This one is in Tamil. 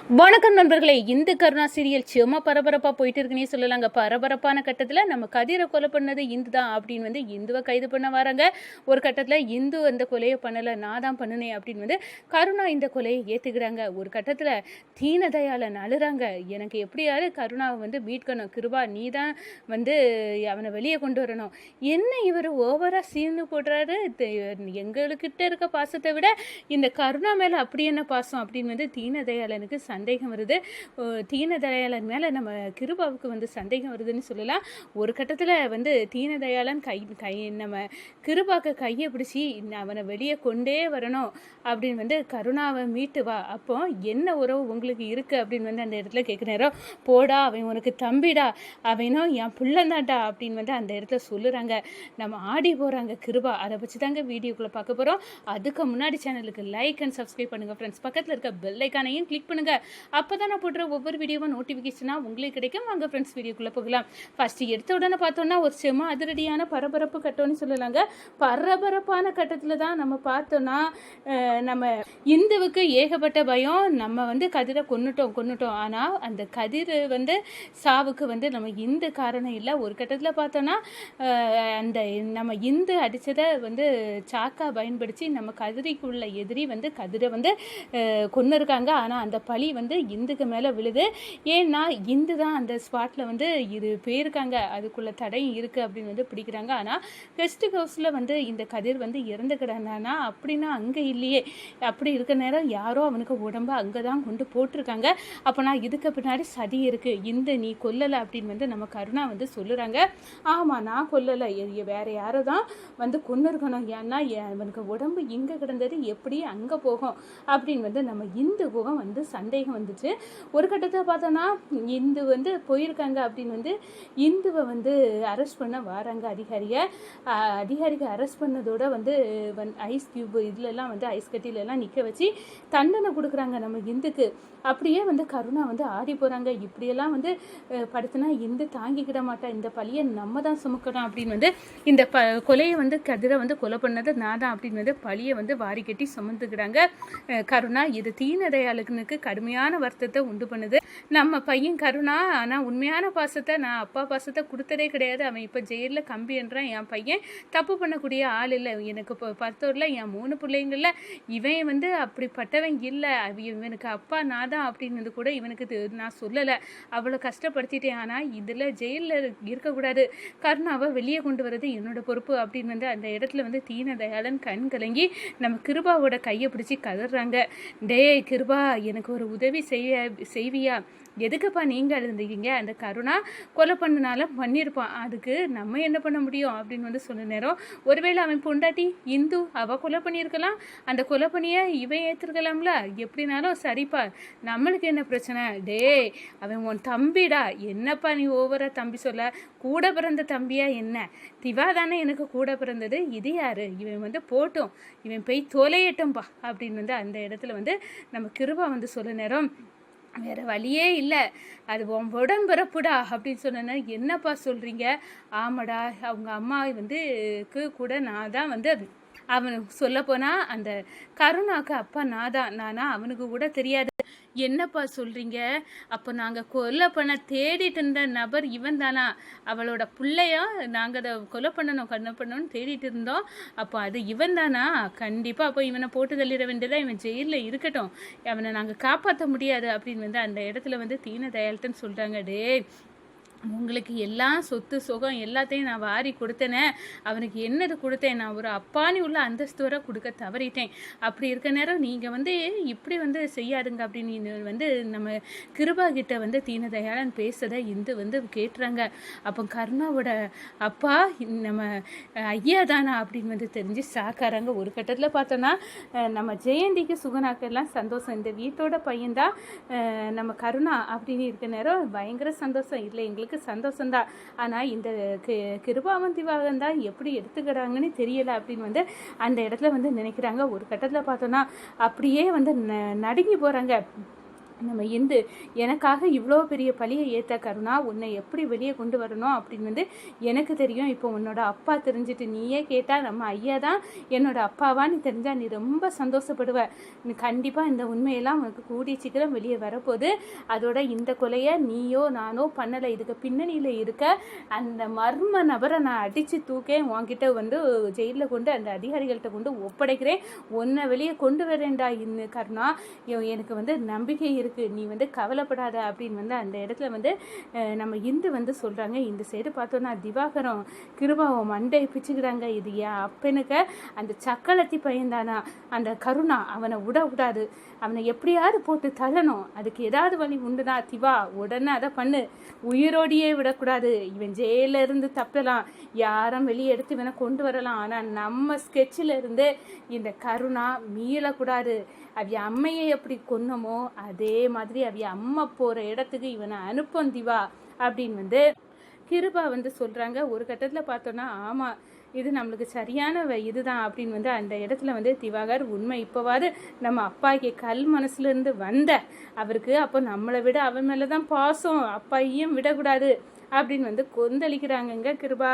வணக்கம் நண்பர்களே. இந்த கருணா சீரியல் சும்மா பரபரப்பாக போயிட்டு இருக்குன்னே சொல்லலாங்க. பரபரப்பான கட்டத்தில் நம்ம கதிரை கொலை பண்ணது இந்து தான் அப்படின்னு வந்து இந்துவை கைது பண்ண வராங்க. ஒரு கட்டத்தில் இந்து அந்த கொலையை பண்ணலை, நான் தான் பண்ணினேன் அப்படின்னு வந்து கருணா இந்த கொலையை ஏற்றுக்கிறாங்க. ஒரு கட்டத்தில் தீனதயாளன் அழுறாங்க, எனக்கு எப்படியாவது கருணாவை வந்து மீட்கணும், கிருபா நீ தான் வந்து அவனை வெளியே கொண்டு வரணும். என்ன இவர் ஓவராக சீனு போடுறாரு, எங்கள்கிட்ட இருக்க பாசத்தை விட இந்த கருணா மேலே அப்படி என்ன பாசம் அப்படின்னு வந்து தீனதயாளனுக்கு சந்தேகம் வருது. தீனதயாளன் மேலே நம்ம கிருபாவுக்கு வந்து சந்தேகம் வருதுன்னு சொல்லலாம். ஒரு கட்டத்தில் வந்து தீனதயாளன் நம்ம கிருபாக்கு கையை பிடிச்சி அவனை வெளியே கொண்டே வரணும் அப்படின்னு வந்து கருணாவை மீட்டு வா, அப்போ என்ன உறவு உங்களுக்கு இருக்குது அப்படின்னு வந்து அந்த இடத்துல கேட்குறாரோ, போடா அவன் உனக்கு தம்பிடா, அவனும் என் பிள்ளைந்தாண்டா அப்படின்னு வந்து அந்த இடத்துல சொல்லுறாங்க. நம்ம ஆடி போகிறாங்க கிருபா. அதை வச்சு தாங்க வீடியோக்குள்ளே பார்க்க போகிறோம். அதுக்கு முன்னாடி சேனலுக்கு லைக் அண்ட் சப்ஸ்கிரைப் பண்ணுங்கள் ஃப்ரெண்ட்ஸ். பக்கத்தில் இருக்க பெல் ஐக்கானையும் கிளிக் பண்ணுங்கள். அப்போ தான் நான் போடுற ஒவ்வொரு வீடியோவும் நோட்டிஃபிகேஷனாக உங்களுக்கு கிடைக்கும். வாங்க ஃப்ரெண்ட்ஸ் வீடியோக்குள்ளே போகலாம். ஃபஸ்ட்டு எடுத்த உடனே பார்த்தோன்னா ஒரு செம்ம அதிரடியான பரபரப்பு கட்டம்னு சொல்லலாங்க. பரபரப்பான கட்டத்தில் தான் நம்ம பார்த்தோன்னா நம்ம இந்துவுக்கு ஏகப்பட்ட பயம். நம்ம வந்து கதிரை கொன்னுட்டோம். ஆனால் அந்த கதிர் வந்து சாவுக்கு வந்து நம்ம இந்து காரணம் இல்லை. ஒரு கட்டத்தில் பார்த்தோன்னா அந்த நம்ம இந்து அடித்ததை வந்து சாக்கா பயன்படுத்தி நம்ம கதிரிக்குள்ள எதிரி வந்து கதிரை வந்து கொன்று இருக்காங்க. ஆனால் அந்த பழி வந்து இந்துக்கு மேலே விழுது. ஏன்னா இந்து தான் அந்த ஸ்பாட்டில் வந்து இது போயிருக்காங்க, அதுக்குள்ளே தடையும் இருக்குது அப்படின்னு வந்து பிடிக்கிறாங்க. ஆனால் கெஸ்ட் ஹவுஸில் வந்து இந்த கதிர் வந்து இறந்து கிடந்தானா அப்படின்னா அங்கே இல்லையே. அப்படி இருக்க நேரம் யாரோ அவனுக்கு உடம்பு அங்கே தான் கொண்டு போட்டிருக்காங்க. அப்போனா இதுக்கு பின்னாடி சதி இருக்குது, இந்த நீ கொல்லலை அப்படின்னு வந்து நம்ம கருணா வந்து சொல்லுறாங்க. ஆமாம் நான் கொல்லலை, வேற யாரோ தான் வந்து கொன்று இருக்கணும், ஏன்னா அவனுக்கு உடம்பு இங்கே கிடந்தது எப்படி அங்கே போகும் அப்படின்னு வந்து நம்ம இந்துவும் வந்து சந்தேகம் வந்துச்சு. ஒரு கட்டத்தில் பார்த்தோன்னா இந்து வந்து போயிருக்காங்க அப்படின்னு வந்து இந்துவை வந்து அரெஸ்ட் பண்ண வராங்க அதிகாரிகள் அரெஸ்ட் பண்ணதோட வந்து ஐஸ் கியூப் இதுலலாம் வந்து ஐஸ் கட்டிலெல்லாம் நிற்க வச்சு தண்டனை கொடுக்குறாங்க நம்ம இந்துக்கு. அப்படியே வந்து கருணா வந்து ஆடி போகிறாங்க. இப்படியெல்லாம் வந்து படுத்தினா இந்து தாங்கிக்கிட மாட்டேன், இந்த பழியை நம்ம தான் சுமக்கணும் அப்படின்னு வந்து இந்த கொலையை வந்து கதிரை வந்து கொலை பண்ணது நான் தான் அப்படின்னு வந்து பழியை வந்து வாரி கட்டி சுமந்துக்கிறாங்க கருணா. இது தீனதயாளனுக்கு கடுமையான வருத்தத்தை உண்டு பண்ணுது. நம்ம பையன் கருணா ஆனால் உண்மையான பாசத்தை, நான் அப்பா பாசத்தை கொடுத்ததே கிடையாது. அவன் இப்போ ஜெயிலில் கம்பி என்றான். என் பையன் தப்பு பண்ணக்கூடிய ஆள் இல்லை. எனக்கு இப்போ 10 ஊரில் என் 3 பிள்ளைங்களில் இவன் வந்து அப்படிப்பட்டவன் இல்லை. இவனுக்கு அப்பா நான் தான் அப்படின்னு வந்து கூட இவனுக்கு நான் சொல்லலை, அவ்வளோ கஷ்டப்படுத்திட்டேன். ஆனால் இதில் ஜெயிலில் இருக்கக்கூடாது, கருணாவை வெளியே கொண்டு வர்றது என்னோட பொறுப்பு அப்படின்னு வந்து அந்த இடத்துல வந்து தீனதயாளன் கண் கலங்கி நம்ம கிருபாவோட கையை பிடிச்சி கதறாங்க. டே கிருபா, எனக்கு ஒரு உதவி செய்வியா? எதுக்குப்பா நீங்கள் இருந்தீங்க? அந்த கருணா கொலை பண்ணனால பண்ணியிருப்பான், அதுக்கு நம்ம என்ன பண்ண முடியும் அப்படின்னு வந்து சொன்ன நேரம், ஒருவேளை அவன் பொண்டாட்டி இந்து அவள் கொலை பண்ணியிருக்கலாம், அந்த கொலை பண்ணியை இவன் ஏற்றுருக்கலாம்ல, எப்படினாலும் சரிப்பா, நம்மளுக்கு என்ன பிரச்சனை? டே அவன் உன் தம்பிடா, என்னப்பா நீ ஓவரா தம்பி சொல்ல? கூட பிறந்த தம்பியா என்ன? திவா தானே எனக்கு கூட பிறந்தது, இது யாரு? இவன் வந்து போட்டும், இவன் போய் தொலையட்டும்பா அப்படின்னு வந்து அந்த இடத்துல வந்து நம்ம கிருபா வந்து சொல்ல நேரம், வேறு வழியே இல்லை, அது உன் உடம்பிறப்புடா அப்படின்னு சொன்னேன்னா, என்னப்பா சொல்கிறீங்க? ஆமாடா, அவங்க அம்மா வந்து கூட நான் தான் வந்து அவன் சொல்லப்போனால் அந்த கருணாக்கு அப்பா நானா அவனுக்கு கூட தெரியாது. என்னப்பா சொல்கிறீங்க? அப்போ நாங்கள் கொலை பண்ண தேடிட்டு இருந்த நபர் இவன் தானா? அவளோட பிள்ளையா நாங்கள் அதை கொலை பண்ணணும்னு தேடிட்டு இருந்தோம், அப்போ அது இவன் தானா? கண்டிப்பாக அப்போ இவனை போட்டு தள்ளிட வேண்டியதான், இவன் ஜெயிலில் இருக்கட்டும், அவனை நாங்கள் காப்பாற்ற முடியாது அப்படின்னு வந்து அந்த இடத்துல வந்து தீனதயாளன் சொல்கிறாங்க. டே உங்களுக்கு எல்லாம் சொத்து சுகம் எல்லாத்தையும் நான் வாரி கொடுத்தேனே, அவனுக்கு என்னது கொடுத்தேன்? நான் ஒரு அப்பானி உள்ள அந்தஸ்து வரை கொடுக்க தவறிட்டேன். அப்படி இருக்க நேரம் நீங்கள் வந்து இப்படி வந்து செய்யாதுங்க அப்படின்னு வந்து நம்ம கிருபா கிட்ட வந்து தீனதயாளன் பேசுறதை இந்து வந்து கேட்டுறாங்க. அப்போ கருணாவோட அப்பா நம்ம ஐயா தானா அப்படின்னு வந்து தெரிஞ்சு சாக்காராங்க. ஒரு கட்டத்தில் பார்த்தோன்னா நம்ம ஜெயந்திக்கு சுகுணாக்கெல்லாம் சந்தோஷம், இந்த வீட்டோட பையன்தான் நம்ம கருணா அப்படின்னு இருக்க நேரம் பயங்கர சந்தோஷம். இல்லை எங்களுக்கு சந்தோஷம்தான், ஆனால் இந்த கிருபாவன் திவாகன் தான் எப்படி எடுத்துக்கிறாங்கன்னு தெரியலை அப்படின்னு வந்து அந்த இடத்துல வந்து நினைக்கிறாங்க. ஒரு கட்டத்தில் பார்த்தோன்னா அப்படியே வந்து நடுங்கி போகிறாங்க. நம்ம இந்து எனக்காக இவ்வளோ பெரிய பழியை ஏற்ற கருணா, உன்னை எப்படி வெளியே கொண்டு வரணும் அப்படின்னு வந்து எனக்கு தெரியும். இப்போ உன்னோட அப்பா தெரிஞ்சுட்டு நீயே கேட்டால் நம்ம ஐயா தான் என்னோட அப்பாவான்னு தெரிஞ்சால் நீ ரொம்ப சந்தோஷப்படுவ. நீ கண்டிப்பாக இந்த உண்மையெல்லாம் உனக்கு கூடிய சீக்கிரம் வெளியே வரப்போகுது. அதோட இந்த கொலையை நீயோ நானோ பண்ணலை. இதுக்கு பின்னணியில் இருக்க அந்த மர்ம நபரை நான் அடித்து தூக்கேன், உன்கிட்ட வந்து ஜெயிலில் கொண்டு அந்த அதிகாரிகள்கிட்ட கொண்டு ஒப்படைக்கிறேன். உன்னை வெளியே கொண்டு வரேன்டா இன்னும் கருணா, எனக்கு வந்து நம்பிக்கை இருக்குது, நீ வந்து கவலைப்படாத அப்படின்னு வந்து அந்த இடத்துல வந்து நம்ம இந்து வந்து சொல்கிறாங்க. இந்த சைடு பார்த்தோன்னா திவாகரம் கிருபாவும் மண்டையை பிச்சுக்கிறாங்க. இது என் அப்பனுக்கு அந்த சக்களத்தி பையன்தானா அந்த கருணா, அவனை விடாது, அவனை எப்படியாவது போட்டு தள்ளணும். அதுக்கு ஏதாவது வழி உண்டுனா திவா உடனே அதை பண்ணு, உயிரோடியே விடக்கூடாது. இவன் ஜெயில இருந்து தப்பலாம், யாரும் வெளியே எடுத்து இவனை கொண்டு வரலாம், ஆனால் நம்ம ஸ்கெட்சில் இருந்து இந்த கருணா மீளக்கூடாது. அவிய அம்மையை எப்படி கொன்னமோ அதே மாதிரி அவிய அம்மா போகிற இடத்துக்கு இவனை அனுப்பும் திவா அப்படின்னு வந்து கிருபா வந்து சொல்கிறாங்க. ஒரு கட்டத்தில் பார்த்தோன்னா ஆமாம், இது நம்மளுக்கு சரியான இதுதான் அப்படின்னு வந்து அந்த இடத்துல வந்து திவாகர் உண்மை இப்போவாது நம்ம அப்பாய்க்கு கல் மனசுலேருந்து வந்த அவருக்கு அப்போ நம்மளை விட அவன் மேலே தான் பாசம், அப்பாயையும் விடக்கூடாது அப்படின்னு வந்து கொந்தளிக்கிறாங்கங்க கிருபா.